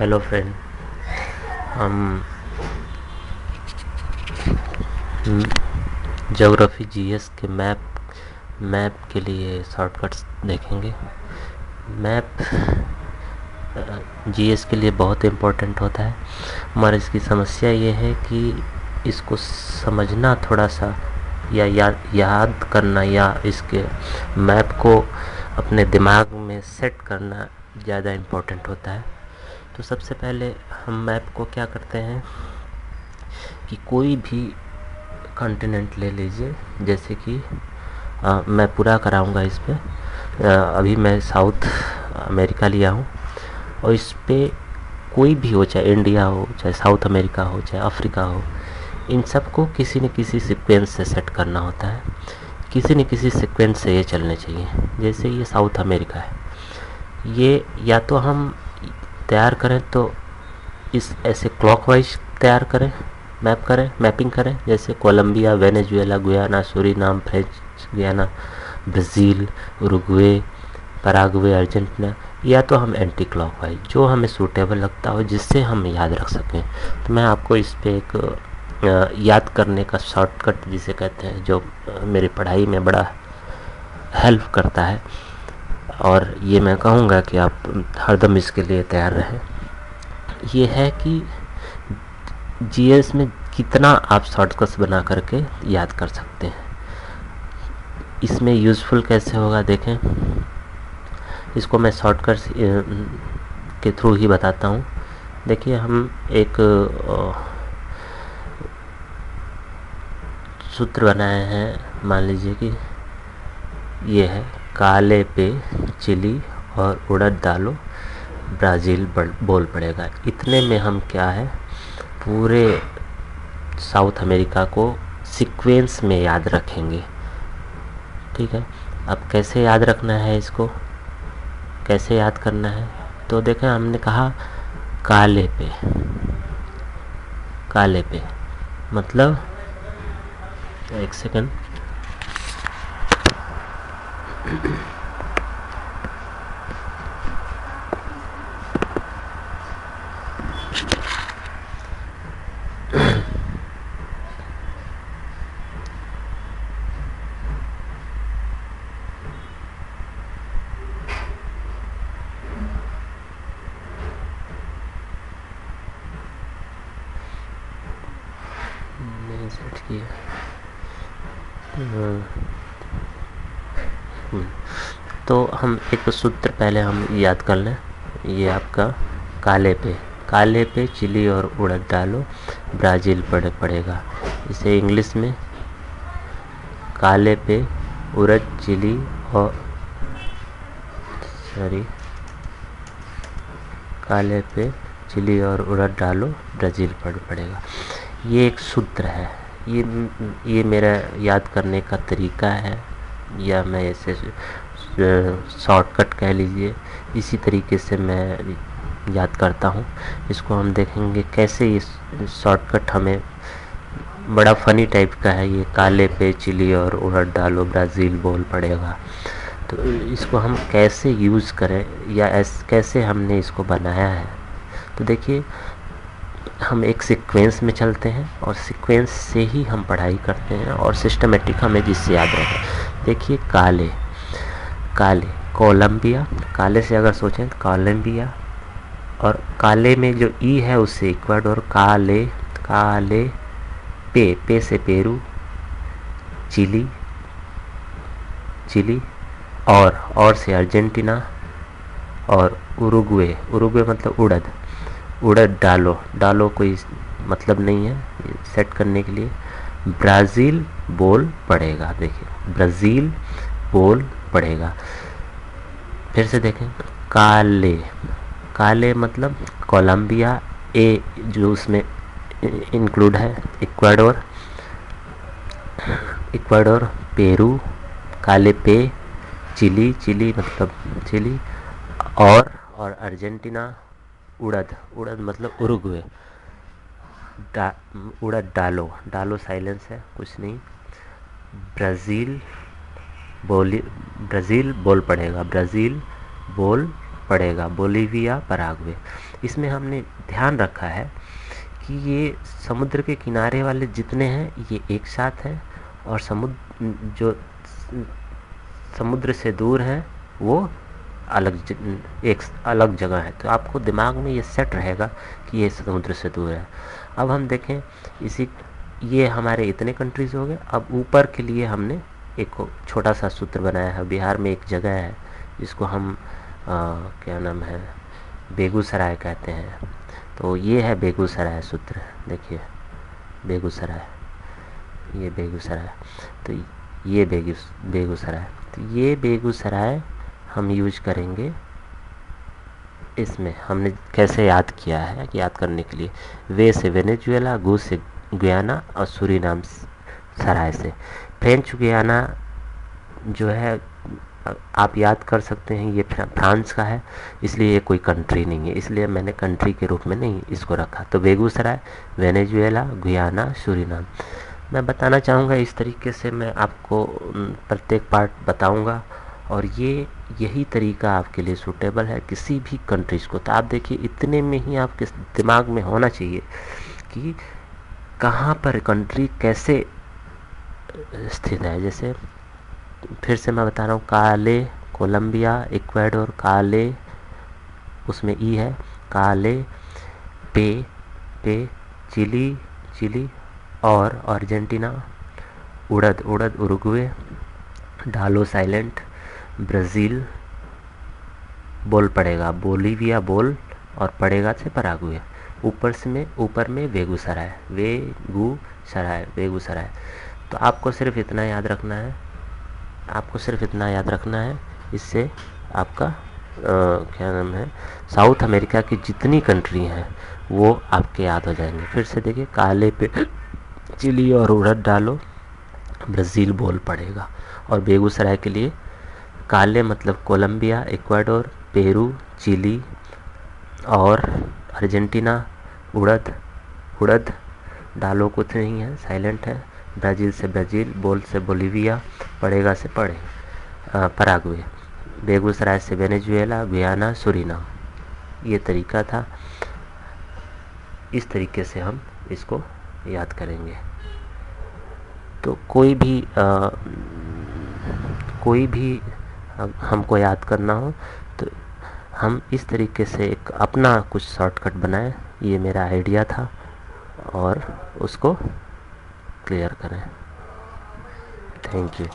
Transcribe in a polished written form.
Hello friend. हम geography GS के map के लिए शॉर्टकट्स देखेंगे। मैप जीएस के लिए बहुत इम्पोर्टेंट होता है, मगर इसकी समस्या ये है कि इसको समझना थोड़ा सा या याद करना या इसके मैप को अपने दिमाग में सेट करना ज़्यादा इम्पोर्टेंट होता है। तो सबसे पहले हम मैप को क्या करते हैं कि कोई भी कॉन्टिनेंट ले लीजिए, जैसे कि मैं पूरा कराऊंगा इस पे। अभी मैं साउथ अमेरिका लिया हूँ और इस पे कोई भी हो, चाहे इंडिया हो, चाहे साउथ अमेरिका हो, चाहे अफ्रीका हो, इन सब को किसी न किसी सीक्वेंस से सेट करना होता है। किसी न किसी सीक्वेंस से ये चलने चाहिए। जैसे ये साउथ अमेरिका है, ये या तो हम तैयार करें तो इस ऐसे क्लॉकवाइज तैयार करें, मैपिंग करें, जैसे Colombia, Venezuela, Guyana, Suriname, French Guiana, Brazil, Uruguay, Paraguay, Argentina, या तो हम एंटी क्लॉकवाइज, जो हमें सूटेबल लगता हो, जिससे हम याद रख सकें। तो मैं आपको इस पे एक याद करने का शॉर्टकट जिसे कहते हैं, जो मेरी पढ़ाई में बड़ा हेल्प करता है, और ये मैं कहूँगा कि आप हरदम इसके लिए तैयार रहें। ये है कि जीएस में कितना आप शॉर्टकट्स बना करके याद कर सकते हैं। इसमें यूज़फुल कैसे होगा देखें, इसको मैं शॉर्टकट्स के थ्रू ही बताता हूँ। देखिए, हम एक सूत्र बनाए हैं। मान लीजिए कि ये है, काले पे चिली और उड़द डालो, ब्राज़ील बोल पड़ेगा। इतने में हम क्या है, पूरे साउथ अमेरिका को सीक्वेंस में याद रखेंगे। ठीक है, अब कैसे याद रखना है, इसको कैसे याद करना है, तो देखें, हमने कहा काले पे मतलब, एक सेकंड, सेट किया। तो हम एक सूत्र पहले हम याद कर लें। ये आपका काले पे चिली और उड़द डालो, ब्राज़ील पड़ेगा। इसे इंग्लिश में काले पे उड़द चिली और काले पे चिली और उड़द डालो, ब्राज़ील पड़ेगा। ये एक सूत्र है। ये मेरा याद करने का तरीका है, या मैं ऐसे शॉर्टकट कह लीजिए। इसी तरीके से मैं याद करता हूँ। इसको हम देखेंगे कैसे ये शॉर्टकट हमें बड़ा फ़नी टाइप का है। ये काले पे चिली और उड़द डालो, ब्राज़ील बोल पड़ेगा। तो इसको हम कैसे यूज़ करें, या कैसे हमने इसको बनाया है। तो देखिए, हम एक सीक्वेंस में चलते हैं और सीक्वेंस से ही हम पढ़ाई करते हैं, और सिस्टमेटिक हमें जिससे याद रहे। देखिए, काले कोलंबिया, काले से अगर सोचें तो कोलंबिया, और काले में जो ई है उससे इक्वाडोर, काले पे से पेरू, चिली और से अर्जेंटीना, और उरुग्वे मतलब उड़द डालो कोई मतलब नहीं है, सेट करने के लिए ब्राज़ील बोल पड़ेगा। देखिए, ब्राज़ील बोल पड़ेगा। फिर से देखें, काले मतलब कोलंबिया, ए जो उसमें इंक्लूड है, इक्वाडोर, पेरू, काले पे, चिली मतलब चिली, और अर्जेंटीना, उड़द मतलब उरुग्वे, उड़द डालो साइलेंस है, कुछ नहीं। ब्राज़ील बोल पड़ेगा, ब्राज़ील बोल पड़ेगा बोलीविया पराग्वे। इसमें हमने ध्यान रखा है कि ये समुद्र के किनारे वाले जितने हैं ये एक साथ हैं, और जो समुद्र से दूर हैं वो एक अलग जगह है। तो आपको दिमाग में ये सेट रहेगा कि ये समुद्र से दूर है। अब हम देखें ये हमारे इतने कंट्रीज़ हो गए। अब ऊपर के लिए हमने एक छोटा सा सूत्र बनाया है। बिहार में एक जगह है जिसको हम क्या नाम है, बेगूसराय कहते हैं। तो ये है बेगूसराय सूत्र, देखिए बेगूसराय, ये बेगूसराय, तो ये बेगूसराय, तो ये बेगूसराय हम यूज करेंगे। इसमें हमने कैसे याद किया है कि याद करने के लिए, वे से वेनेजुएला, गु से गुयाना और सूरीनाम सराय से। फ्रेंच गुयाना जो है आप याद कर सकते हैं, ये फ्रांस का है, इसलिए ये कोई कंट्री नहीं है, इसलिए मैंने कंट्री के रूप में नहीं इसको रखा। तो बेगूसराय, वेनेजुएला, गुयाना, सूरीनाम। मैं बताना चाहूँगा इस तरीके से मैं आपको प्रत्येक पार्ट बताऊँगा, और यही तरीका आपके लिए सूटेबल है किसी भी कंट्रीज़ को। तो आप देखिए इतने में ही आपके दिमाग में होना चाहिए कि कहाँ पर कंट्री कैसे स्थित है। जैसे फिर से मैं बता रहा हूँ, काले कोलंबिया, इक्वाडोर, काले उसमें ई है, काले पे चिली और अर्जेंटीना, उड़द उरुग्वे, डालो साइलेंट, ब्राज़ील, बोल पड़ेगा बोलीविया बोल, और पड़ेगा से पराग्वे। ऊपर में बेगूसराय, बेगूसराय। तो आपको सिर्फ इतना याद रखना है, इससे आपका क्या नाम है, साउथ अमेरिका की जितनी कंट्री हैं वो आपके याद हो जाएंगे। फिर से देखिए, काले पे चिली और उड़द डालो, ब्राज़ील बोल पड़ेगा। और बेगूसराय के लिए काले मतलब कोलंबिया, इक्वाडोर, पेरू, चिली और अर्जेंटीना, उड़द डालो कुछ नहीं है, साइलेंट है, ब्राज़ील से ब्राज़ील, बोल से बोलीविया, पड़ेगा से पराग्वे, बेगूसराय से वेनेजुएला, गुयाना, सूरीनाम। ये तरीका था, इस तरीके से हम इसको याद करेंगे। तो कोई भी हमको याद करना हो तो हम इस तरीके से एक अपना कुछ शॉर्टकट बनाएं। ये मेरा आइडिया था और उसको क्लियर करें। Thank you.